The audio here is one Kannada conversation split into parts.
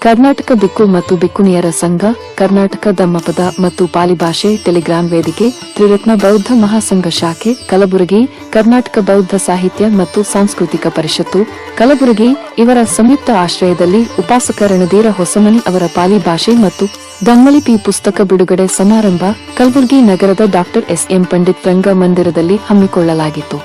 ಕರ್ನಾಟಕ ಬಿಕ್ಕು ಮತ್ತು ಬಿಕ್ಕುಣಿಯರ ಸಂಘ, ಕರ್ನಾಟಕ ದಮ್ಮಪದ ಮತ್ತು ಪಾಲಿ ಭಾಷೆ ಟೆಲಿಗ್ರಾಂ ವೇದಿಕೆ, ತ್ರಿರತ್ನ ಬೌದ್ಧ ಮಹಾಸಂಘ ಶಾಖೆ ಕಲಬುರಗಿ, ಕರ್ನಾಟಕ ಬೌದ್ಧ ಸಾಹಿತ್ಯ ಮತ್ತು ಸಾಂಸ್ಕೃತಿಕ ಪರಿಷತ್ತು ಕಲಬುರಗಿ ಇವರ ಸಂಯುಕ್ತ ಆಶ್ರಯದಲ್ಲಿ ಉಪಾಸಕ ರಣಧೀರ ಹೊಸಮನಿ ಅವರ ಪಾಲಿ ಭಾಷೆ ಮತ್ತು ದಮ್ಮಲಿಪಿ ಪುಸ್ತಕ ಬಿಡುಗಡೆ ಸಮಾರಂಭ ಕಲಬುರಗಿ ನಗರದ ಡಾ ಎಸ್.ಎಂ. ಪಂಡಿತ್ ರಂಗ ಮಂದಿರದಲ್ಲಿ ಹಮ್ಮಿಕೊಳ್ಳಲಾಗಿತ್ತು.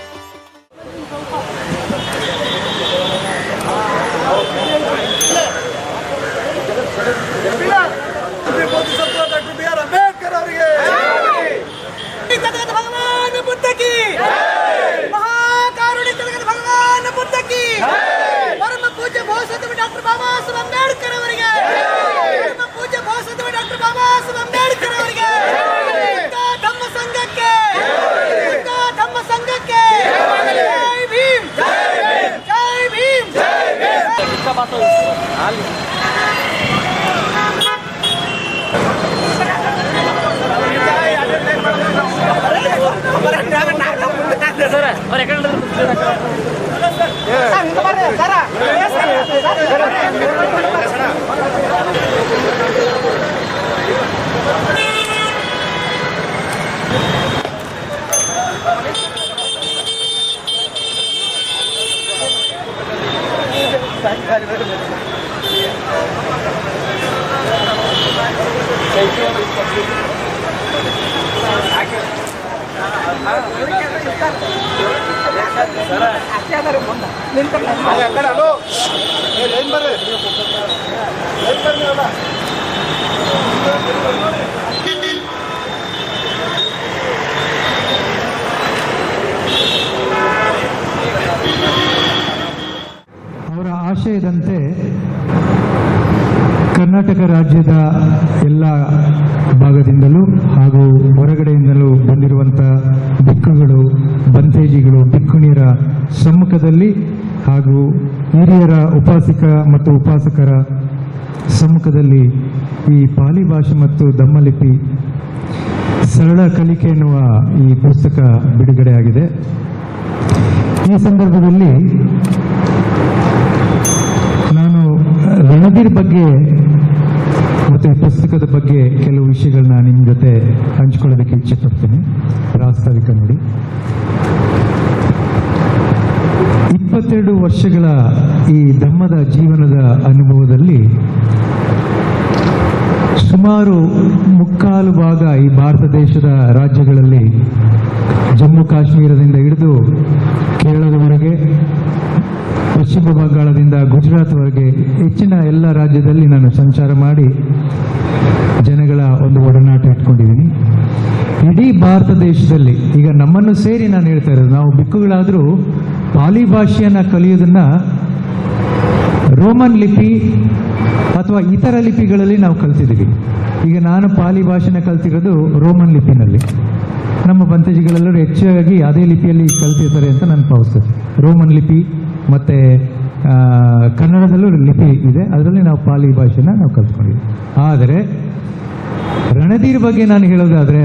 ಅವರ ಆಶಯದಂತೆ ಕರ್ನಾಟಕ ರಾಜ್ಯದ ಎಲ್ಲ ಭಾಗದಿಂದಲೂ ಹಾಗೂ ಹೊರಗಡೆಯಿಂದಲೂ ಬಂದಿರುವಂತಹ ಬಿಕ್ಕುಗಳು, ಬಂತೇಜಿಗಳು, ಬಿಕ್ಕುಣಿಯರ ಸಮ್ಮುಖದಲ್ಲಿ ಹಾಗೂ ಹಿರಿಯರ ಉಪಾಸಕ ಮತ್ತು ಉಪಾಸಕರ ಸಮ್ಮುಖದಲ್ಲಿ ಈ ಪಾಲಿ ಭಾಷೆ ಮತ್ತು ದಮ್ಮಲಿಪಿ ಸರಳ ಕಲಿಕೆ ಎನ್ನುವ ಈ ಪುಸ್ತಕ ಬಿಡುಗಡೆಯಾಗಿದೆ. ಈ ಸಂದರ್ಭದಲ್ಲಿ ನಾನು ರಣಧೀರ್ ಬಗ್ಗೆ ಮತ್ತು ಈ ಪುಸ್ತಕದ ಬಗ್ಗೆ ಕೆಲವು ವಿಷಯಗಳನ್ನ ನಿಮ್ಮ ಜೊತೆ ಹಂಚಿಕೊಳ್ಳೋದಕ್ಕೆ ಇಚ್ಛೆ ಪಡ್ತೀನಿ. ಪ್ರಾಸ್ತಾವಿಕ ನೋಡಿ. 22 ವರ್ಷಗಳ ಈ ಧಮ್ಮದ ಜೀವನದ ಅನುಭವದಲ್ಲಿ ಸುಮಾರು ಮುಕ್ಕಾಲು ಭಾಗ ಈ ಭಾರತ ದೇಶದ ರಾಜ್ಯಗಳಲ್ಲಿ ಜಮ್ಮು ಕಾಶ್ಮೀರದಿಂದ ಹಿಡಿದು ಕೇರಳದವರೆಗೆ, ಪಶ್ಚಿಮ ಬಂಗಾಳದಿಂದ ಗುಜರಾತ್ವರೆಗೆ ಹೆಚ್ಚಿನ ಎಲ್ಲ ರಾಜ್ಯದಲ್ಲಿ ನಾನು ಸಂಚಾರ ಮಾಡಿ ಜನಗಳ ಒಂದು ಒಡನಾಟ ಇಟ್ಕೊಂಡಿದ್ದೀನಿ. ಇಡೀ ಭಾರತ ದೇಶದಲ್ಲಿ ಈಗ ನಮ್ಮನ್ನು ಸೇರಿ ನಾನು ಹೇಳ್ತಾ ಇರೋದು, ನಾವು ಬಿಕ್ಕುಗಳಾದರೂ ಪಾಲಿ ಭಾಷೆಯನ್ನು ಕಲಿಯೋದನ್ನ ರೋಮನ್ ಲಿಪಿ ಅಥವಾ ಇತರ ಲಿಪಿಗಳಲ್ಲಿ ನಾವು ಕಲ್ತಿದ್ದೀವಿ. ಈಗ ನಾನು ಪಾಲಿ ಭಾಷೆನ ಕಲ್ತಿರೋದು ರೋಮನ್ ಲಿಪಿನಲ್ಲಿ. ನಮ್ಮ ಬಂತೇಜಿಗಳೆಲ್ಲರೂ ಹೆಚ್ಚಾಗಿ ಅದೇ ಲಿಪಿಯಲ್ಲಿ ಕಲ್ತಿರ್ತಾರೆ ಅಂತ ನಾನು ಭಾವಿಸ್ತೇನೆ. ರೋಮನ್ ಲಿಪಿ ಮತ್ತು ಕನ್ನಡದಲ್ಲೂ ಲಿಪಿ ಇದೆ, ಅದರಲ್ಲಿ ನಾವು ಪಾಲಿ ಭಾಷೆನ ನಾವು ಕಲ್ತ್ಕೊಂಡಿದ್ದೀವಿ. ಆದರೆ ರಣಧೀರ್ ಬಗ್ಗೆ ನಾನು ಹೇಳೋದಾದರೆ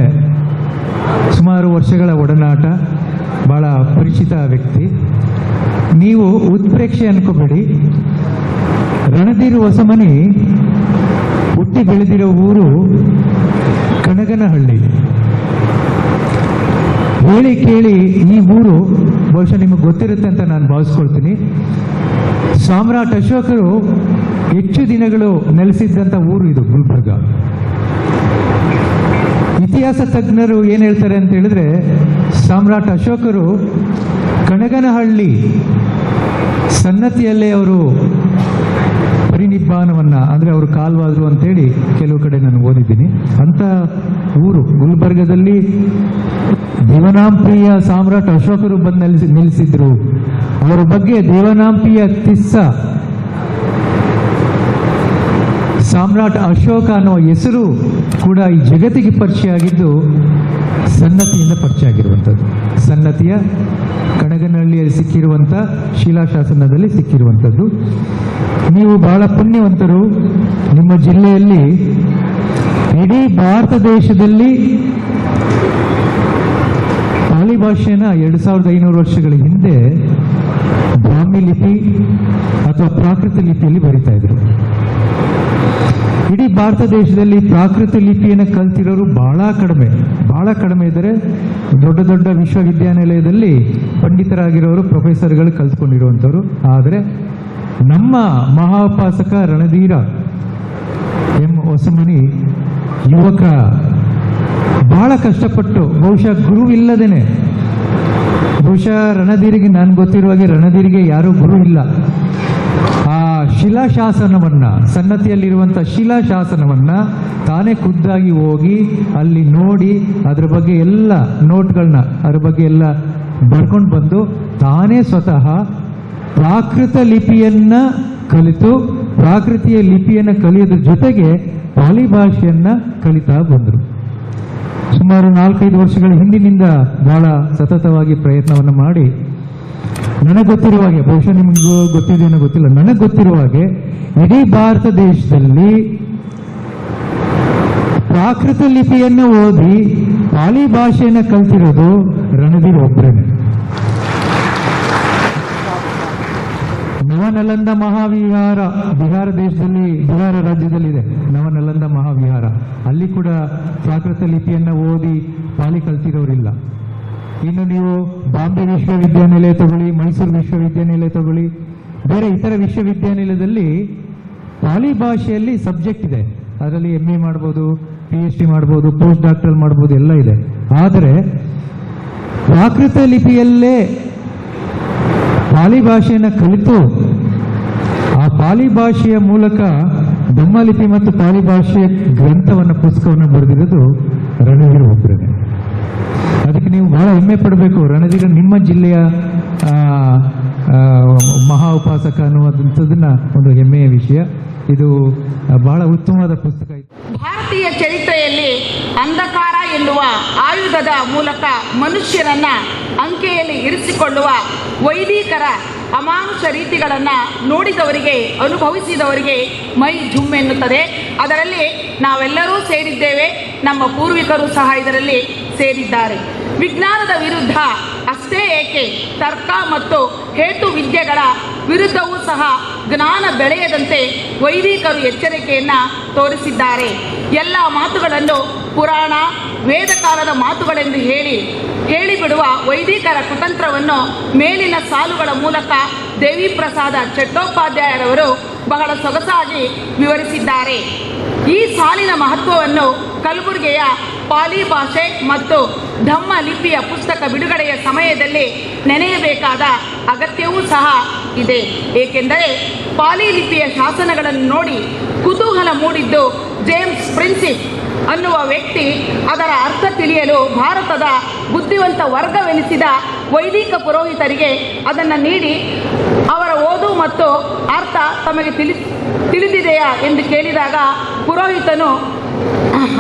ಸುಮಾರು ವರ್ಷಗಳ ಒಡನಾಟ, ಭಾಳ ಪರಿಚಿತ ವ್ಯಕ್ತಿ. ನೀವು ಉತ್ಪ್ರೇಕ್ಷೆ ಅನ್ಕೋಬೇಡಿ. ರಣಧೀರ್ ಹೊಸಮನಿ ಹುಟ್ಟಿ ಬೆಳೆದಿರೋ ಊರು ಕಣಗನಹಳ್ಳಿ. ಹೇಳಿ ಕೇಳಿ ಈ ಊರು ಬಹುಶಃ ನಿಮಗೆ ಗೊತ್ತಿರುತ್ತೆ ಅಂತ ನಾನು ಭಾವಿಸ್ಕೊಳ್ತೀನಿ. ಸಾಮ್ರಾಟ್ ಅಶೋಕರು ಹೆಚ್ಚು ದಿನಗಳು ನೆಲೆಸಿದ್ದಂಥ ಊರು ಇದು ಗುಲ್ಬರ್ಗ. ಇತಿಹಾಸ ತಜ್ಞರು ಏನು ಹೇಳ್ತಾರೆ ಅಂತ ಹೇಳಿದ್ರೆ, ಸಾಮ್ರಾಟ್ ಅಶೋಕರು ಕಣಗನಹಳ್ಳಿ ಸನ್ನತಿಯಲ್ಲೇ ಅವರು ಪರಿನಿಬ್ಬಾನವನ್ನ ಅಂದರೆ ಅವರು ಕಾಲ್ವಾದ್ರು ಅಂತೇಳಿ ಕೆಲವು ಕಡೆ ನಾನು ಓದಿದ್ದೀನಿ. ಅಂತ ಊರು ಗುಲ್ಬರ್ಗದಲ್ಲಿ ದೇವನಾಂಪಿಯ ಸಾಮ್ರಾಟ್ ಅಶೋಕರು ಬಂದು ನಿಲ್ಲಿಸಿದ್ರು. ಅವರ ಬಗ್ಗೆ ದೇವನಾಂಪಿಯ ತಿಸ್ಸ ಸಾಮ್ರಾಟ್ ಅಶೋಕ ಅನ್ನೋ ಹೆಸರು ಕೂಡ ಈ ಜಗತ್ತಿಗೆ ಪರಿಚಯ ಆಗಿದ್ದು ಸನ್ನತಿಯಿಂದ ಪರಿಚಯ ಆಗಿರುವಂಥದ್ದು. ಸನ್ನತಿಯ ಕಣಗನಹಳ್ಳಿಯಲ್ಲಿ ಸಿಕ್ಕಿರುವಂಥ ಶಿಲಾಶಾಸನದಲ್ಲಿ ಸಿಕ್ಕಿರುವಂಥದ್ದು. ನೀವು ಬಹಳ ಪುಣ್ಯವಂತರು. ನಿಮ್ಮ ಜಿಲ್ಲೆಯಲ್ಲಿ ಇಡೀ ಭಾರತ ದೇಶದಲ್ಲಿ ಪಾಲಿ ಭಾಷೆನ 2500 ವರ್ಷಗಳ ಹಿಂದೆ ಬ್ರಾಹ್ಮಿ ಲಿಪಿ ಅಥವಾ ಪ್ರಾಕೃತ ಲಿಪಿಯಲ್ಲಿ ಬರೀತಾ ಇದ್ರು. ಇಡೀ ಭಾರತ ದೇಶದಲ್ಲಿ ಪ್ರಾಕೃತ ಲಿಪಿಯನ್ನು ಕಲ್ತಿರೋರು ಬಹಳ ಕಡಿಮೆ ಇದ್ದಾರೆ. ದೊಡ್ಡ ದೊಡ್ಡ ವಿಶ್ವವಿದ್ಯಾನಿಲಯದಲ್ಲಿ ಪಂಡಿತರಾಗಿರೋರು, ಪ್ರೊಫೆಸರ್ಗಳು ಕಲ್ತ್ಕೊಂಡಿರುವಂಥವ್ರು. ಆದರೆ ನಮ್ಮ ಮಹಾಉಪಾಸಕ ರಣಧೀರ ಎಂ ಹೊಸಮನಿ ಯುವಕ ಬಹಳ ಕಷ್ಟಪಟ್ಟು, ಬಹುಶಃ ಗುರುವಿಲ್ಲದೇನೆ, ಬಹುಶಃ ರಣಧೀರಿಗೆ ನಾನು ಗೊತ್ತಿರುವ ಹಾಗೆ ರಣಧೀರಿಗೆ ಯಾರೂ ಗುರು ಇಲ್ಲ. ಆ ಶಿಲಾಶಾಸನವನ್ನ, ಸನ್ನತಿಯಲ್ಲಿರುವಂಥ ಶಿಲಾಶಾಸನವನ್ನ ತಾನೇ ಖುದ್ದಾಗಿ ಹೋಗಿ ಅಲ್ಲಿ ನೋಡಿ ಅದರ ಬಗ್ಗೆ ಎಲ್ಲ ನೋಟ್ಗಳನ್ನ ಅದರ ಬಗ್ಗೆ ಎಲ್ಲ ಬರ್ಕೊಂಡು ಬಂದು ತಾನೇ ಸ್ವತಃ ಪ್ರಾಕೃತ ಲಿಪಿಯನ್ನ ಕಲಿತು, ಪ್ರಾಕೃತಿಯ ಲಿಪಿಯನ್ನು ಕಲಿಯೋದ್ರ ಜೊತೆಗೆ ಪಾಲಿ ಭಾಷೆಯನ್ನ ಕಲಿತಾ ಬಂದರು. ಸುಮಾರು 4-5 ವರ್ಷಗಳ ಹಿಂದಿನಿಂದ ಬಹಳ ಸತತವಾಗಿ ಪ್ರಯತ್ನವನ್ನು ಮಾಡಿ, ನನಗೆ ಗೊತ್ತಿರುವ ಹಾಗೆ, ಬಹುಶಃ ನಿಮಗೂ ಗೊತ್ತಿದೆಯೋ ಗೊತ್ತಿಲ್ಲ, ನನಗೆ ಗೊತ್ತಿರುವ ಹಾಗೆ ಇಡೀ ಭಾರತ ದೇಶದಲ್ಲಿ ಪ್ರಾಕೃತ ಲಿಪಿಯನ್ನು ಓದಿ ಪಾಲಿ ಭಾಷೆಯನ್ನು ಕಲ್ತಿರೋದು ರಣಧೀರ್ ಒಬ್ಬರೇನೆ. ನವನಲಂದ ಮಹಾವಿಹಾರ ಬಿಹಾರ ದೇಶದಲ್ಲಿ, ಬಿಹಾರ ರಾಜ್ಯದಲ್ಲಿದೆ ನವನಲಂದ ಮಹಾವಿಹಾರ. ಅಲ್ಲಿ ಕೂಡ ಪ್ರಾಕೃತ ಲಿಪಿಯನ್ನು ಓದಿ ಪಾಲಿ ಕಲ್ತಿರೋರಿಲ್ಲ. ಇನ್ನು ನೀವು ಬಾಂಬೆ ವಿಶ್ವವಿದ್ಯಾನಿಲಯ ತಗೊಳ್ಳಿ, ಮೈಸೂರು ವಿಶ್ವವಿದ್ಯಾನಿಲಯ ತಗೊಳ್ಳಿ, ಬೇರೆ ಇತರ ವಿಶ್ವವಿದ್ಯಾನಿಲಯದಲ್ಲಿ ಪಾಲಿ ಭಾಷೆಯಲ್ಲಿ ಸಬ್ಜೆಕ್ಟ್ ಇದೆ. ಅದರಲ್ಲಿ MA ಮಾಡ್ಬೋದು, PhD ಮಾಡ್ಬೋದು, ಪೋಸ್ಟ್ ಡಾಕ್ಟರಲ್ ಮಾಡ್ಬೋದು, ಎಲ್ಲ ಇದೆ. ಆದರೆ ಪ್ರಾಕೃತ ಲಿಪಿಯಲ್ಲೇ ಪಾಲಿ ಭಾಷೆಯನ್ನು ಕಲಿತು ಆ ಪಾಲಿ ಭಾಷೆಯ ಮೂಲಕ ಧಮ್ಮಲಿಪಿ ಮತ್ತು ಪಾಲಿ ಭಾಷೆಯ ಗ್ರಂಥವನ್ನು, ಪುಸ್ತಕವನ್ನು ಬರೆದಿರೋದು ರಣಧೀರ್ ಒಬ್ಬರೇನೆ. ಅದಕ್ಕೆ ನೀವು ಬಹಳ ಹೆಮ್ಮೆ ಪಡಬೇಕು. ರಣಧೀರ ನಿಮ್ಮ ಜಿಲ್ಲೆಯ ಮಹಾ ಉಪಾಸಕ ಅನ್ನುವಂಥದ್ದನ್ನ ಒಂದು ಹೆಮ್ಮೆಯ ವಿಷಯ. ಇದು ಬಹಳ ಉತ್ತಮವಾದ ಪುಸ್ತಕ. ಭಾರತೀಯ ಚರಿತ್ರೆಯಲ್ಲಿ ಅಂಧಕಾರ ಎನ್ನುವ ಆಯುಧದ ಮೂಲಕ ಮನುಷ್ಯರನ್ನ ಅಂಕೆಯಲ್ಲಿ ಇರಿಸಿಕೊಳ್ಳುವ ವೈದಿಕರ ಅಮಾನುಷ ರೀತಿಗಳನ್ನು ನೋಡಿದವರಿಗೆ, ಅನುಭವಿಸಿದವರಿಗೆ ಮೈ ಜುಮ್ ಎನ್ನುತ್ತದೆ. ಅದರಲ್ಲಿ ನಾವೆಲ್ಲರೂ ಸೇರಿದ್ದೇವೆ, ನಮ್ಮ ಪೂರ್ವಿಕರು ಸಹ ಇದರಲ್ಲಿ ಸೇರಿದ್ದಾರೆ. ವಿಜ್ಞಾನದ ವಿರುದ್ಧ ಅಷ್ಟೇ ಏಕೆ, ತರ್ಕ ಮತ್ತು ಹೇತು ವಿದ್ಯೆಗಳ ವಿರುದ್ಧವೂ ಸಹ ಜ್ಞಾನ ಬೆಳೆಯದಂತೆ ವೈದಿಕರು ಎಚ್ಚರಿಕೆಯನ್ನು ತೋರಿಸಿದ್ದಾರೆ. ಎಲ್ಲ ಮಾತುಗಳನ್ನು ಪುರಾಣ, ವೇದಕಾಲದ ಮಾತುಗಳೆಂದು ಹೇಳಿಬಿಡುವ ವೈದಿಕರ ಕುತಂತ್ರವನ್ನು ಮೇಲಿನ ಸಾಲುಗಳ ಮೂಲಕ ದೇವಿ ಪ್ರಸಾದ ಚಟ್ಟೋಪಾಧ್ಯಾಯರವರು ಬಹಳ ಸೊಗಸಾಗಿ ವಿವರಿಸಿದ್ದಾರೆ. ಈ ಸಾಲಿನ ಮಹತ್ವವನ್ನು ಕಲಬುರಗಿಯ ಪಾಲಿ ಭಾಷೆ ಮತ್ತು ಧಮ್ಮ ಲಿಪಿಯ ಪುಸ್ತಕ ಬಿಡುಗಡೆಯ ಸಮಯದಲ್ಲಿ ನೆನೆಯಬೇಕಾದ ಅಗತ್ಯವೂ ಸಹ ಇದೆ. ಏಕೆಂದರೆ ಪಾಲಿ ಲಿಪಿಯ ಶಾಸನಗಳನ್ನು ನೋಡಿ ಕುತೂಹಲ ಮೂಡಿದ್ದು ಜೇಮ್ಸ್ ಪ್ರಿನ್ಸಿಪ್ ಅನ್ನುವ ವ್ಯಕ್ತಿ ಅದರ ಅರ್ಥ ತಿಳಿಯಲು ಭಾರತದ ಬುದ್ಧಿವಂತ ವರ್ಗವೆನಿಸಿದ ವೈದಿಕ ಪುರೋಹಿತರಿಗೆ ಅದನ್ನು ನೀಡಿ ಅವರ ಓದು ಮತ್ತು ಅರ್ಥ ತಮಗೆ ತಿಳಿದಿದೆಯಾ ಎಂದು ಕೇಳಿದಾಗ ಪುರೋಹಿತನು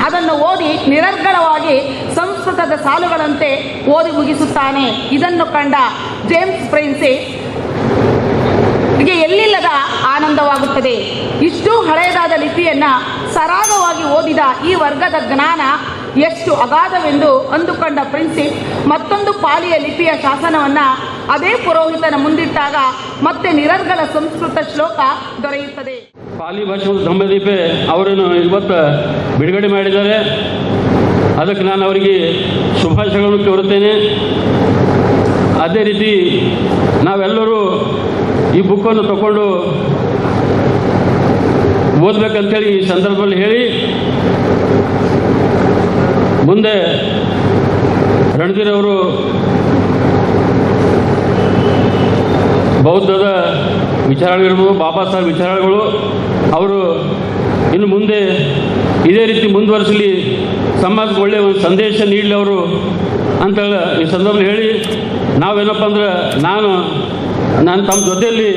ಅದನ್ನು ಓದಿ ನಿರರ್ಗಳವಾಗಿ ಸಂಸ್ಕೃತದ ಸಾಲುಗಳಂತೆ ಓದಿ ಮುಗಿಸುತ್ತಾನೆ. ಇದನ್ನು ಕಂಡ ಜೇಮ್ಸ್ ಪ್ರಿನ್ಸಿಪ್ ಎಲ್ಲಿಲ್ಲದ ಆನಂದವಾಗುತ್ತದೆ. ಇಷ್ಟು ಹಳೆಯದಾದ ಲಿಪಿಯನ್ನ ಸರಾಗವಾಗಿ ಓದಿದ ಈ ವರ್ಗದ ಜ್ಞಾನ ಎಷ್ಟು ಅಗಾಧವೆಂದು ಅಂದುಕೊಂಡ ಪ್ರಿನ್ಸಿಪ್ ಮತ್ತೊಂದು ಪಾಲಿಯ ಲಿಪಿಯ ಶಾಸನವನ್ನ ಅದೇ ಪುರೋಹಿತನ ಮುಂದಿಟ್ಟಾಗ ಮತ್ತೆ ನಿರರ್ಗಳ ಸಂಸ್ಕೃತ ಶ್ಲೋಕ ದೊರೆಯುತ್ತದೆ. ಪಾಲಿ ಭಾಷೆ ಮತ್ತು ಧಮ್ಮಲಿಪಿ ಅವರನ್ನು ಇವತ್ತು ಬಿಡುಗಡೆ ಮಾಡಿದ್ದಾರೆ. ಅದಕ್ಕೆ ನಾನು ಅವರಿಗೆ ಶುಭಾಶಯಗಳನ್ನು ಕೋರುತ್ತೇನೆ. ಅದೇ ರೀತಿ ನಾವೆಲ್ಲರೂ ಈ ಬುಕ್ಕನ್ನು ತಗೊಂಡು ಓದಬೇಕಂತೇಳಿ ಈ ಸಂದರ್ಭದಲ್ಲಿ ಹೇಳಿ, ಮುಂದೆ ರಣಧೀರ್ ಅವರು ಬೌದ್ಧದ ವಿಚಾರಗಳಿರ್ಬೋದು, ಬಾಬಾ ಸಾಹೇಬ್ ವಿಚಾರಗಳು, ಅವರು ಇನ್ನು ಮುಂದೆ ಇದೇ ರೀತಿ ಮುಂದುವರಿಸಲಿ, ಸಮಾಜಕ್ಕೆ ಒಳ್ಳೆಯ ಒಂದು ಸಂದೇಶ ನೀಡಲಿ ಅವರು ಅಂತೇಳಿ ಈ ಸಂದರ್ಭದಲ್ಲಿ ಹೇಳಿ, ನಾವೇನಪ್ಪ ಅಂದ್ರೆ ನಾನು ತಮ್ಮ ಜೊತೆಯಲ್ಲಿ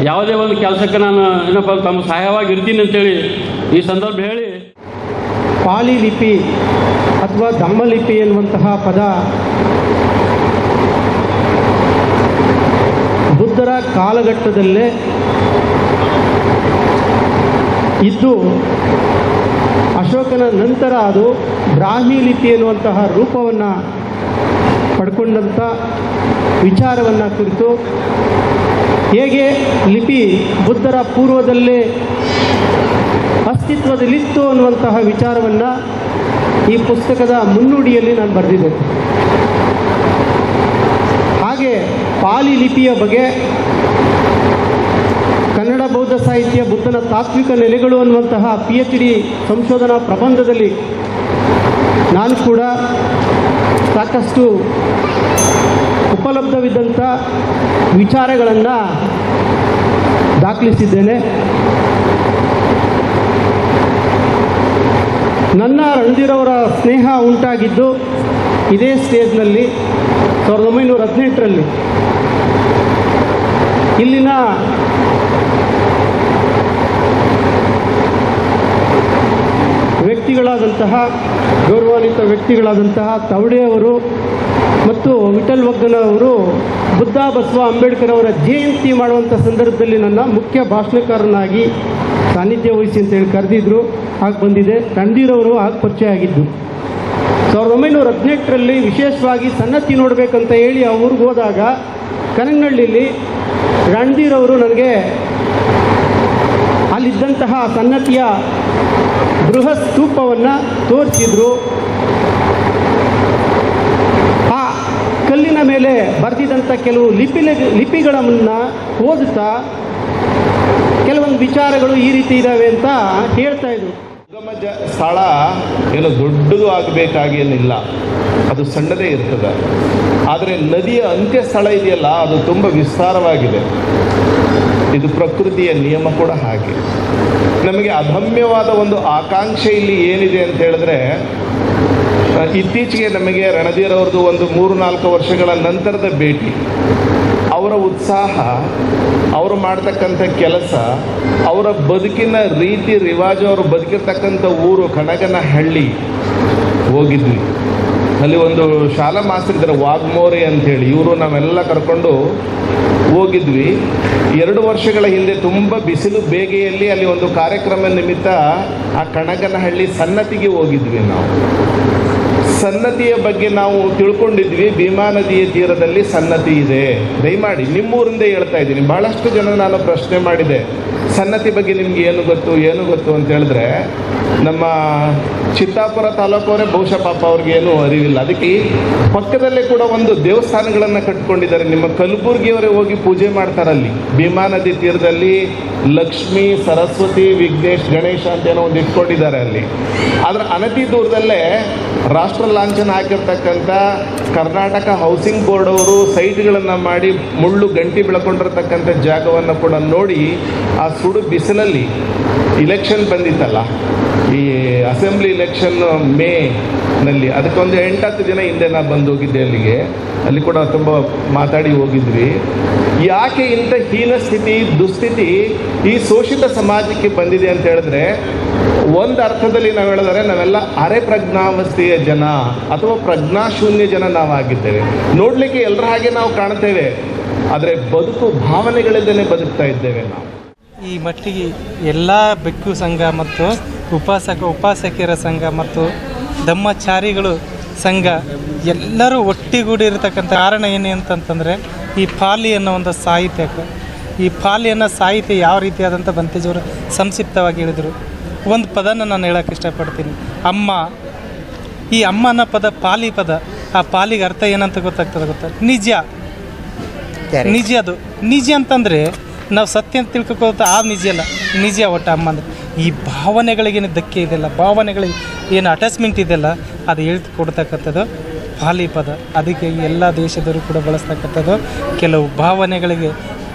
ಯಾವುದೇ ಒಂದು ಕೆಲಸಕ್ಕೆ ನಾನು ಏನಪ್ಪ ತಮ್ಮ ಸಹಾಯವಾಗಿರ್ತೀನಿ ಅಂತೇಳಿ ಈ ಸಂದರ್ಭ ಹೇಳಿ, ಪಾಲಿ ಲಿಪಿ ಅಥವಾ ಧಮ್ಮಲಿಪಿ ಎನ್ನುವಂತಹ ಪದ ಬುದ್ಧರ ಕಾಲಘಟ್ಟದಲ್ಲೇ ಇದ್ದು ಅಶೋಕನ ನಂತರ ಅದು ಬ್ರಾಹ್ಮಿ ಲಿಪಿ ಎನ್ನುವಂತಹ ರೂಪವನ್ನು ಪಡ್ಕೊಂಡಂಥ ವಿಚಾರವನ್ನು ಕುರಿತು, ಹೇಗೆ ಲಿಪಿ ಬುದ್ಧರ ಪೂರ್ವದಲ್ಲೇ ಅಸ್ತಿತ್ವದಲ್ಲಿತ್ತು ಅನ್ನುವಂತಹ ವಿಚಾರವನ್ನು ಈ ಪುಸ್ತಕದ ಮುನ್ನುಡಿಯಲ್ಲಿ ನಾನು ಬರೆದಿದ್ದೆ. ಹಾಗೆ ಪಾಲಿ ಲಿಪಿಯ ಬಗ್ಗೆ ಕನ್ನಡ ಬೌದ್ಧ ಸಾಹಿತ್ಯ ಬುದ್ಧನ ತಾತ್ವಿಕ ನೆಲೆಗಳು ಅನ್ನುವಂತಹ PhD ಸಂಶೋಧನಾ ಪ್ರಬಂಧದಲ್ಲಿ ನಾನು ಕೂಡ ಸಾಕಷ್ಟು ಉಪಲಬ್ಧವಿದ್ದಂಥ ವಿಚಾರಗಳನ್ನು ದಾಖಲಿಸಿದ್ದೇನೆ. ನನ್ನ ರಣಧೀರವರ ಸ್ನೇಹ ಉಂಟಾಗಿದ್ದು ಇದೇ ಸ್ಟೇಜ್ನಲ್ಲಿ 1918ರಲ್ಲಿ. ಇಲ್ಲಿನ ವ್ಯಕ್ತಿಗಳಾದಂತಹ ಗೌರವಾನ್ವಿತ ವ್ಯಕ್ತಿಗಳಾದಂತಹ ತವಡೆಯವರು ಮತ್ತು ವಿಠಲ್ ಒಗ್ಗನವರು ಬುದ್ಧ ಬಸವ ಅಂಬೇಡ್ಕರ್ ಅವರ ಜಯಂತಿ ಮಾಡುವಂಥ ಸಂದರ್ಭದಲ್ಲಿ ನನ್ನ ಮುಖ್ಯ ಭಾಷಣಕಾರನಾಗಿ ಸಾನ್ನಿಧ್ಯ ವಹಿಸಿ ಅಂತೇಳಿ ಕರೆದಿದ್ರು. ಆಗ ಬಂದಿದೆ. ರಣಧೀರವರು ಆಗ ಪರಿಚಯ ಆಗಿದ್ದು 1918ರಲ್ಲಿ ವಿಶೇಷವಾಗಿ ಸನ್ನತಿ ನೋಡಬೇಕಂತ ಹೇಳಿ ಆ ಊರಿಗೆ ಹೋದಾಗ ಕನಗನಹಳ್ಳಿಲಿ ರಣಧೀರವರು ನನಗೆ ಅಲ್ಲಿದ್ದಂತಹ ಸನ್ನತಿಯ ಬೃಹತ್ ಸ್ತೂಪವನ್ನು ತೋರಿಸಿದ್ರು. ಆ ಕಲ್ಲಿನ ಮೇಲೆ ಬರೆದಿದ್ದಂಥ ಕೆಲವು ಲಿಪಿಗಳನ್ನು ಓದುತ್ತಾ ಕೆಲವೊಂದು ವಿಚಾರಗಳು ಈ ರೀತಿ ಇದ್ದಾವೆ ಅಂತ ಹೇಳ್ತಾ ಇದ್ರು. ಸ್ಥಳ ಏನು ದೊಡ್ಡದು ಆಗಬೇಕಾಗೇನಿಲ್ಲ, ಅದು ಸಣ್ಣದೇ ಇರ್ತದೆ. ಆದರೆ ನದಿಯ ಅಂತ್ಯ ಸ್ಥಳ ಇದೆಯಲ್ಲ, ಅದು ತುಂಬ ವಿಸ್ತಾರವಾಗಿದೆ. ಇದು ಪ್ರಕೃತಿಯ ನಿಯಮ ಕೂಡ ಹಾಗೆ. ನಮಗೆ ಅದಮ್ಯವಾದ ಒಂದು ಆಕಾಂಕ್ಷೆ ಇಲ್ಲಿ ಏನಿದೆ ಅಂತ ಹೇಳಿದ್ರೆ, ಇತ್ತೀಚೆಗೆ ನಮಗೆ ರಣಧೀರವ್ರದ್ದು ಒಂದು 3-4 ವರ್ಷಗಳ ನಂತರದ ಭೇಟಿ, ಅವರ ಉತ್ಸಾಹ, ಅವರು ಮಾಡ್ತಕ್ಕಂಥ ಕೆಲಸ, ಅವರ ಬದುಕಿನ ರೀತಿ ರಿವಾಜು, ಅವರು ಬದುಕಿರ್ತಕ್ಕಂಥ ಊರು ಕನಗನಹಳ್ಳಿ ಹೋಗಿದ್ವಿ. ಅಲ್ಲಿ ಒಂದು ಶಾಲಾ ಮಾಸ್ತರಿದ್ದಾರೆ ವಾಗ್ಮೋರೆ ಅಂಥೇಳಿ, ಇವರು ನಾವೆಲ್ಲ ಕರ್ಕೊಂಡು ಹೋಗಿದ್ವಿ. 2 ವರ್ಷಗಳ ಹಿಂದೆ ತುಂಬ ಬಿಸಿಲು ಬೇಗೆಯಲ್ಲಿ ಅಲ್ಲಿ ಒಂದು ಕಾರ್ಯಕ್ರಮ ನಿಮಿತ್ತ ಆ ಕನಗನಹಳ್ಳಿ ಸನ್ನತಿಗೆ ಹೋಗಿದ್ವಿ. ನಾವು ಸನ್ನತಿಯ ಬಗ್ಗೆ ನಾವು ತಿಳ್ಕೊಂಡಿದ್ವಿ, ಭೀಮಾ ನದಿಯ ತೀರದಲ್ಲಿ ಸನ್ನತಿ ಇದೆ. ದಯಮಾಡಿ ನಿಮ್ಮೂರಿಂದೇ ಹೇಳ್ತಾ ಇದ್ದೀನಿ. ಭಾಳಷ್ಟು ಜನ ನಾನು ಪ್ರಶ್ನೆ ಮಾಡಿದೆ, ಸನ್ನತಿ ಬಗ್ಗೆ ನಿಮ್ಗೆ ಏನು ಗೊತ್ತು ಅಂತ ಹೇಳಿದ್ರೆ, ನಮ್ಮ ಚಿತ್ತಾಪುರ ತಾಲೂಕವರೇ ಬಹುಶಃ ಪಾಪ ಅವ್ರಿಗೆ ಏನೂ ಅರಿವಿಲ್ಲ. ಅದಕ್ಕೆ ಪಕ್ಕದಲ್ಲೇ ಕೂಡ ಒಂದು ದೇವಸ್ಥಾನಗಳನ್ನು ಕಟ್ಕೊಂಡಿದ್ದಾರೆ. ನಿಮ್ಮ ಕಲಬುರ್ಗಿಯವರೇ ಹೋಗಿ ಪೂಜೆ ಮಾಡ್ತಾರಲ್ಲಿ ಭೀಮಾ ನದಿ ತೀರದಲ್ಲಿ. ಲಕ್ಷ್ಮೀ, ಸರಸ್ವತಿ, ವಿಘ್ನೇಶ್, ಗಣೇಶ ಅಂತ ಏನೋ ಒಂದು ಇಟ್ಕೊಂಡಿದ್ದಾರೆ ಅಲ್ಲಿ. ಆದರೆ ಅನತಿ ದೂರದಲ್ಲೇ ರಾಷ್ಟ್ರ ಲಾಂಛನ ಹಾಕಿರ್ತಕ್ಕಂಥ ಕರ್ನಾಟಕ ಹೌಸಿಂಗ್ ಬೋರ್ಡ್ ಅವರು ಸೈಟ್ಗಳನ್ನು ಮಾಡಿ ಮುಳ್ಳು ಗಂಟಿ ಬೆಳ್ಕೊಂಡಿರ್ತಕ್ಕಂಥ ಜಾಗವನ್ನು ಕೂಡ ನೋಡಿ, ಆ ಸುಡು ಬಿಸಿಲಲ್ಲಿ ಇಲೆಕ್ಷನ್ ಬಂದಿತ್ತಲ್ಲ, ಈ ಅಸೆಂಬ್ಲಿ ಇಲೆಕ್ಷನ್ ಮೇನಲ್ಲಿ, ಅದಕ್ಕೊಂದು 8-10 ದಿನ ಹಿಂದೆ ನಾನು ಬಂದು ಹೋಗಿದ್ದೆ ಅಲ್ಲಿಗೆ. ಅಲ್ಲಿ ಕೂಡ ತುಂಬ ಮಾತಾಡಿ ಹೋಗಿದ್ವಿ. ಯಾಕೆ ಇಂಥ ಹೀನ ಸ್ಥಿತಿ, ದುಸ್ಥಿತಿ ಈ ಶೋಷಿತ ಸಮಾಜಕ್ಕೆ ಬಂದಿದೆ ಅಂತ ಹೇಳಿದ್ರೆ, ಒಂದು ಅರ್ಥದಲ್ಲಿ ನಾವು ಹೇಳಿದರೆ ನಾವೆಲ್ಲ ಅರೆ ಪ್ರಜ್ಞಾವಸ್ಥೆಯ ಜನ ಅಥವಾ ಪ್ರಜ್ಞಾಶೂನ್ಯ ಜನ ನಾವಾಗಿದ್ದೇವೆ. ನೋಡಲಿಕ್ಕೆ ಎಲ್ಲರ ಹಾಗೆ ನಾವು ಕಾಣ್ತೇವೆ, ಆದರೆ ಬದುಕು ಭಾವನೆಗಳಿಂದಲೇ ಬದುಕ್ತಾ ಇದ್ದೇವೆ ನಾವು. ಈ ಮಟ್ಟಿಗೆ ಎಲ್ಲ ಬೆಕ್ಕು ಸಂಘ ಮತ್ತು ಉಪಾಸಕಿಯರ ಸಂಘ ಮತ್ತು ಧಮ್ಮಚಾರಿಗಳು ಸಂಘ ಎಲ್ಲರೂ ಒಟ್ಟಿಗೂಡಿರತಕ್ಕಂಥ ಕಾರಣ ಏನು ಅಂತಂತಂದರೆ, ಈ ಪಾಲಿ ಅನ್ನೋ ಒಂದು ಸಾಹಿತ್ಯಕ್ಕೆ, ಈ ಪಾಲಿ ಅನ್ನೋ ಸಾಹಿತ್ಯ ಯಾವ ರೀತಿಯಾದಂಥ ಬಂತೇಜವರು ಸಂಕ್ಷಿಪ್ತವಾಗಿ ಹೇಳಿದರು. ಒಂದು ಪದನ ನಾನು ಹೇಳೋಕ್ಕೆ ಇಷ್ಟಪಡ್ತೀನಿ, ಅಮ್ಮ. ಈ ಅಮ್ಮ ಅನ್ನೋ ಪದ ಪಾಲಿ ಪದ. ಆ ಪಾಲಿಗೆ ಅರ್ಥ ಏನಂತ ಗೊತ್ತಾ? ನಿಜ. ಅದು ನಿಜ ಅಂತಂದರೆ ನಾವು ಸತ್ಯ ಅಂತ ತಿಳ್ಕೊಳ್ತಾ ಆ ನಿಜ ಅಲ್ಲ, ನಿಜ ಒಟ್ಟು ಅಮ್ಮ ಅಂದರೆ. ಈ ಭಾವನೆಗಳಿಗೇನು ಧಕ್ಕೆ ಇದೆಯಲ್ಲ, ಭಾವನೆಗಳಿಗೆ ಏನು ಅಟ್ಯಾಚ್ಮೆಂಟ್ ಇದೆಯಲ್ಲ, ಅದು ಹೇಳ್ಕೊಡ್ತಕ್ಕಂಥದ್ದು ಪಾಲಿ ಪದ. ಅದಕ್ಕೆ ಎಲ್ಲ ದೇಶದವರು ಕೂಡ ಬಳಸ್ತಕ್ಕಂಥದ್ದು. ಕೆಲವು ಭಾವನೆಗಳಿಗೆ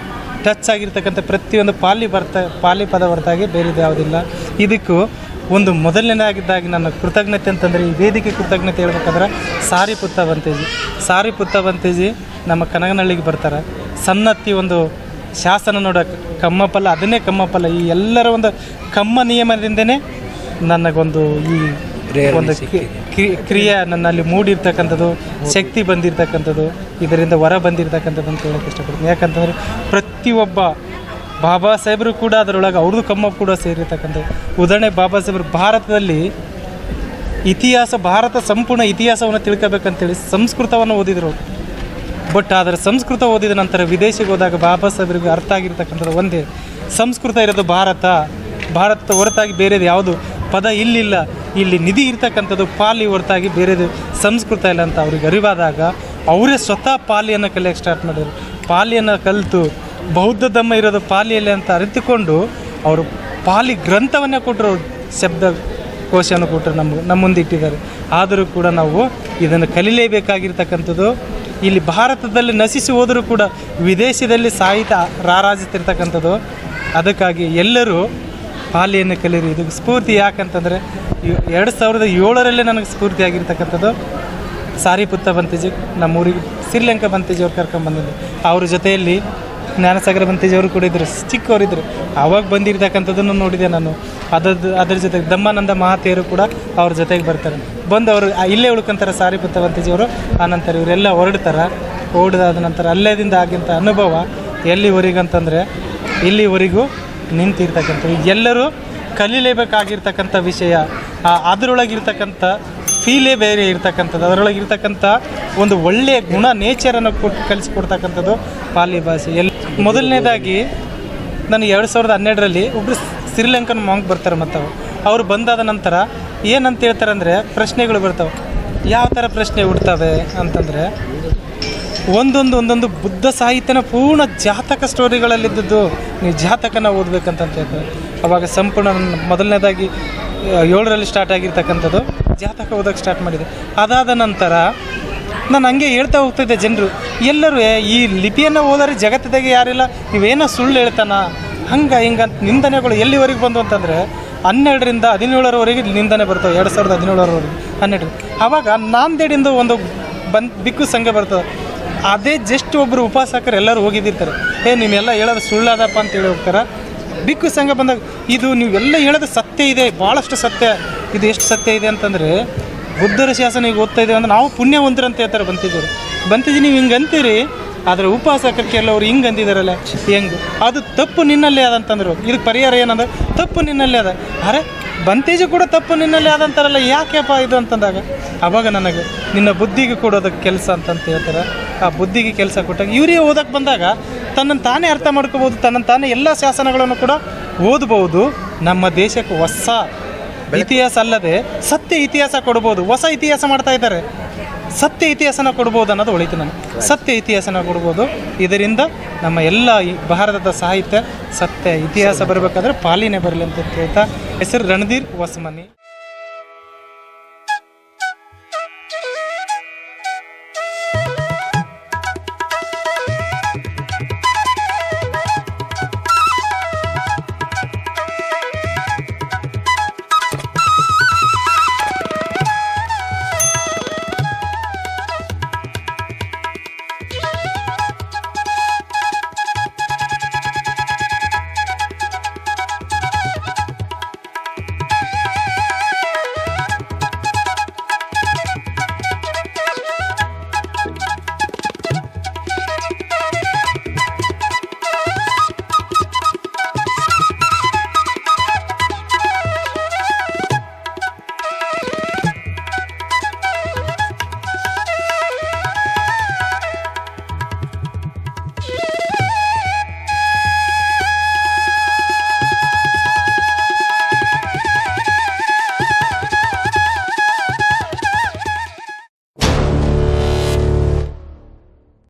ಟಚ್ ಆಗಿರ್ತಕ್ಕಂಥ ಪ್ರತಿಯೊಂದು ಪಾಲಿ ಪದ ಹೊರತಾಗಿ ಬೇರೆದು ಯಾವುದಿಲ್ಲ. ಇದಕ್ಕೂ ಒಂದು ಮೊದಲನೇದಾಗಿದ್ದಾಗಿ ನನ್ನ ಕೃತಜ್ಞತೆ ಅಂತಂದರೆ, ಈ ವೇದಿಕೆ ಕೃತಜ್ಞತೆ ಹೇಳ್ಬೇಕಂದ್ರೆ ಸಾರಿಪುತ್ತ ಬಂತೇಜಿ ನಮ್ಮ ಕನಗನಹಳ್ಳಿಗೆ ಬರ್ತಾರೆ. ಸನ್ನತಿ ಒಂದು ಶಾಸನ ನೋಡೋಕೆ ಕಮ್ಮಪ್ಪಲ್ಲ, ಅದನ್ನೇ ಕಮ್ಮಪ್ಪಲ್ಲ. ಈ ಎಲ್ಲರ ಒಂದು ಕಮ್ಮ ನಿಯಮದಿಂದನೇ ನನಗೊಂದು ಈ ಒಂದು ಕ್ರಿಯೆ ನನ್ನಲ್ಲಿ ಮೂಡಿರ್ತಕ್ಕಂಥದ್ದು, ಶಕ್ತಿ ಬಂದಿರತಕ್ಕಂಥದ್ದು, ಇದರಿಂದ ಹೊರ ಬಂದಿರತಕ್ಕಂಥದ್ದು ಅಂತ ಹೇಳೋಕ್ಕೆ ಇಷ್ಟಪಡ್ತೀನಿ. ಯಾಕಂತಂದರೆ ಪ್ರತಿಯೊಬ್ಬ ಬಾಬಾ ಸಾಹೇಬರು ಕೂಡ ಅದರೊಳಗೆ ಅವ್ರದ್ದು ಕಮ್ಮ ಕೂಡ ಸೇರಿರ್ತಕ್ಕಂಥದ್ದು. ಉದಾಹರಣೆ, ಬಾಬಾ ಸಾಹೇಬರು ಭಾರತದಲ್ಲಿ ಭಾರತ ಸಂಪೂರ್ಣ ಇತಿಹಾಸವನ್ನು ತಿಳ್ಕೋಬೇಕಂತೇಳಿ ಸಂಸ್ಕೃತವನ್ನು ಓದಿದರು. ಬಟ್ ಅದರ ಸಂಸ್ಕೃತ ಓದಿದ ನಂತರ ವಿದೇಶಿಗೆ ಹೋದಾಗ ಬಾಬಾ ಸಾಹೇಬರಿಗೆ ಅರ್ಥ ಆಗಿರ್ತಕ್ಕಂಥದ್ದು ಒಂದೇ, ಸಂಸ್ಕೃತ ಇರೋದು ಭಾರತ, ಭಾರತ ಹೊರತಾಗಿ ಬೇರೆದು ಯಾವುದು ಪದ ಇಲ್ಲಿಲ್ಲ, ಇಲ್ಲಿ ನಿಧಿ ಇರ್ತಕ್ಕಂಥದ್ದು ಪಾಲಿ ಹೊರತಾಗಿ ಬೇರೆದು ಸಂಸ್ಕೃತ ಇಲ್ಲ ಅಂತ ಅವ್ರಿಗೆ ಅರಿವಾದಾಗ ಅವರೇ ಸ್ವತಃ ಪಾಲಿಯನ್ನು ಕಲಿಯೋಕ್ಕೆ ಸ್ಟಾರ್ಟ್ ಮಾಡಿದರು. ಪಾಲಿಯನ್ನು ಕಲಿತು ಬೌದ್ಧ ಧಮ್ಮ ಇರೋದು ಪಾಲಿಯಲ್ಲಿ ಅಂತ ಅರಿತುಕೊಂಡು ಅವರು ಪಾಲಿ ಗ್ರಂಥವನ್ನೇ ಕೊಟ್ಟರು, ಶಬ್ದ ಕೋಶವನ್ನು ಕೊಟ್ಟರು, ನಮ್ಮ ಮುಂದೆ ಇಟ್ಟಿದ್ದಾರೆ. ಆದರೂ ಕೂಡ ನಾವು ಇದನ್ನು ಕಲಿಲೇಬೇಕಾಗಿರ್ತಕ್ಕಂಥದ್ದು. ಇಲ್ಲಿ ಭಾರತದಲ್ಲಿ ನಶಿಸಿ ಹೋದರೂ ಕೂಡ ವಿದೇಶದಲ್ಲಿ ಸಾಹಿತ್ಯ ರಾರಾಜಿಸ್ತಿರ್ತಕ್ಕಂಥದ್ದು. ಅದಕ್ಕಾಗಿ ಎಲ್ಲರೂ ಪಾಲಿಯನ್ನು ಕಲೀರಿ. ಇದಕ್ಕೆ ಸ್ಫೂರ್ತಿ ಯಾಕಂತಂದರೆ 2007 ನನಗೆ ಸ್ಫೂರ್ತಿ ಆಗಿರ್ತಕ್ಕಂಥದ್ದು ಸಾರಿಪುತ್ತ ಬಂತೇಜಿ, ನಮ್ಮೂರಿಗೆ ಶ್ರೀಲಂಕಾ ಬಂತೇಜಿಯವ್ರು ಕರ್ಕೊಂಡ್ಬಂದಿದ್ದು. ಅವ್ರ ಜೊತೆಯಲ್ಲಿ ಜ್ಞಾನಸಾಗರ ಬಂತೇಜಿಯವರು ಕೂಡ ಇದ್ದರು, ಚಿಕ್ಕವರಿದ್ದರು. ಆವಾಗ ಬಂದಿರ್ತಕ್ಕಂಥದ್ದನ್ನು ನೋಡಿದೆ ನಾನು. ಅದ್ರ ಜೊತೆಗೆ ದಮ್ಮಾನಂದ ಮಹಾತೇರು ಕೂಡ ಅವ್ರ ಜೊತೆಗೆ ಬರ್ತಾರೆ. ಬಂದು ಅವರು ಇಲ್ಲೇ ಉಳ್ಕೊಂತಾರೆ ಸಾರಿಪುತ್ತ ಬಂತೇಜಿಯವರು. ಆನಂತರ ಇವರೆಲ್ಲ ಹೊರಡಾದ ನಂತರ ಅಲ್ಲೇದಿಂದ ಆಗಿಂಥ ಅನುಭವ ಎಲ್ಲಿವರೆಗಂತಂದರೆ ಇಲ್ಲಿವರೆಗೂ ನಿಂತಿರ್ತಕ್ಕಂಥದ್ದು. ಎಲ್ಲರೂ ಕಲೀಲೇಬೇಕಾಗಿರ್ತಕ್ಕಂಥ ವಿಷಯ. ಅದರೊಳಗಿರ್ತಕ್ಕಂಥ ಫೀಲೇ ಬೇರೆ ಇರ್ತಕ್ಕಂಥದ್ದು, ಅದರೊಳಗಿರ್ತಕ್ಕಂಥ ಒಂದು ಒಳ್ಳೆಯ ಗುಣ ನೇಚರನ್ನು ಕಲಿಸ್ಕೊಡ್ತಕ್ಕಂಥದ್ದು ಪಾಲಿ ಭಾಷೆ. ಮೊದಲನೇದಾಗಿ ನಾನು 2012 ಒಬ್ಬರು ಶ್ರೀಲಂಕನ್ ಮಾಂಕ್ ಬರ್ತಾರೆ. ಮತ್ತು ಅವರು ಬಂದಾದ ನಂತರ ಏನಂತ ಹೇಳ್ತಾರೆ ಅಂದರೆ ಪ್ರಶ್ನೆಗಳು ಬರ್ತವೆ. ಯಾವ ಥರ ಪ್ರಶ್ನೆ ಹುಡ್ತವೆ ಅಂತಂದರೆ ಒಂದೊಂದು ಬುದ್ಧ ಸಾಹಿತ್ಯನ ಪೂರ್ಣ ಜಾತಕ ಸ್ಟೋರಿಗಳಲ್ಲಿದ್ದದ್ದು, ನೀವು ಜಾತಕನ ಓದಬೇಕಂತ ಹೇಳ್ತಾರೆ. ಅವಾಗ ಸಂಪೂರ್ಣ ಮೊದಲನೇದಾಗಿ 7 ಸ್ಟಾರ್ಟ್ ಆಗಿರ್ತಕ್ಕಂಥದ್ದು ಜಾತಕ ಓದೋಕ್ಕೆ ಸ್ಟಾರ್ಟ್ ಮಾಡಿದೆ. ಅದಾದ ನಂತರ ನಾನು ಹಂಗೆ ಹೇಳ್ತಾ ಹೋಗ್ತಿದ್ದೆ. ಜನರು ಎಲ್ಲರೂ ಈ ಲಿಪಿಯನ್ನು ಓದೋರಿ ಜಗತ್ತಿದಾಗೆ ಯಾರಿಲ್ಲ, ನೀವೇನೋ ಸುಳ್ಳು ಹೇಳ್ತಾನ ಹಂಗೆ ಹಿಂಗಂತ ನಿಂದನೆಗಳು ಎಲ್ಲಿವರೆಗೆ ಬಂದು ಅಂತಂದರೆ 12ರಿಂದ 17ರವರೆಗೆ ನಿಂದನೆ ಬರ್ತವೆ. 2017ರವರೆಗೆ 12. ಆವಾಗ ನಾಂದೇಡಿಂದ ಒಂದು ಬಿಕ್ಕು ಸಂಘ ಬರ್ತದೆ. ಅದೇ ಜಸ್ಟ್ ಒಬ್ಬರು ಉಪಾಸಕರು ಎಲ್ಲರೂ ಹೋಗಿದ್ದಿರ್ತಾರೆ. ನೀವೆಲ್ಲ ಹೇಳೋದು ಸುಳ್ಳಾದಪ್ಪ ಅಂತೇಳಿ ಹೋಗ್ತಾರೆ. ಬಿಕ್ಕು ಸಂಘ ಬಂದಾಗ ಇದು ನೀವೆಲ್ಲ ಹೇಳೋದು ಸತ್ಯ ಇದೆ, ಭಾಳಷ್ಟು ಸತ್ಯ. ಇದು ಎಷ್ಟು ಸತ್ಯ ಇದೆ ಅಂತಂದರೆ ಬುದ್ಧರ ಶಾಸನ ಈಗ ಓದ್ತಾ ಇದ್ದೇವೆ ಅಂದ್ರೆ ನಾವು ಪುಣ್ಯವಂತರು ಅಂತ ಹೇಳ್ತಾರೆ ಬಂತೇಜಿಯವರು. ಬಂತೇಜಿ ನೀವು ಹಿಂಗೆ ಅಂತೀರಿ, ಆದರೆ ಉಪಾಸಕರು ಕೆಲವರು ಹಿಂಗೆ ಅಂದಿದ್ದಾರಲ್ಲ, ಹೆಂಗೆ ಅದು ತಪ್ಪು ನಿನ್ನಲ್ಲೇ ಅದಂತಂದರು. ಇದಕ್ಕೆ ಪರಿಹಾರ ಏನಂದ್ರೆ ತಪ್ಪು ನಿನ್ನಲ್ಲೇ ಅದ. ಅರೆ ಬಂತೇಜಿ ಕೂಡ ತಪ್ಪು ನಿನ್ನಲ್ಲೇ ಆದಂತಾರಲ್ಲ, ಯಾಕೆಪ್ಪ ಇದು ಅಂತಂದಾಗ ಆವಾಗ ನನಗೆ ನಿನ್ನ ಬುದ್ಧಿಗೆ ಕೊಡೋದಕ್ಕೆ ಕೆಲಸ ಅಂತಂತ ಹೇಳ್ತಾರೆ. ಆ ಬುದ್ಧಿಗೆ ಕೆಲಸ ಕೊಟ್ಟಾಗ ಇವರೇ ಓದಕ್ಕೆ ಬಂದಾಗ ತನ್ನನ್ನು ತಾನೇ ಅರ್ಥ ಮಾಡ್ಕೋಬೋದು, ತನ್ನನ್ನು ತಾನೇ ಎಲ್ಲ ಶಾಸನಗಳನ್ನು ಕೂಡ ಓದ್ಬೋದು. ನಮ್ಮ ದೇಶಕ್ಕೆ ಹೊಸ ಇತಿಹಾಸ ಅಲ್ಲದೆ ಸತ್ಯ ಇತಿಹಾಸ ಕೊಡ್ಬೋದು. ಹೊಸ ಇತಿಹಾಸ ಮಾಡ್ತಾ ಇದ್ದಾರೆ, ಸತ್ಯ ಇತಿಹಾಸನ ಕೊಡ್ಬೋದು ಅನ್ನೋದು ಒಳಿತು. ನನಗೆ ಸತ್ಯ ಇತಿಹಾಸನ ಕೊಡ್ಬೋದು. ಇದರಿಂದ ನಮ್ಮ ಎಲ್ಲ ಈ ಭಾರತದ ಸಾಹಿತ್ಯ ಸತ್ಯ ಇತಿಹಾಸ ಬರಬೇಕಾದ್ರೆ ಪಾಲಿನೇ ಬರಲಿ ಅಂತ ಹೇಳ್ತಾ ಹೆಸರು ರಣಧೀರ್ ಹೊಸಮನಿ.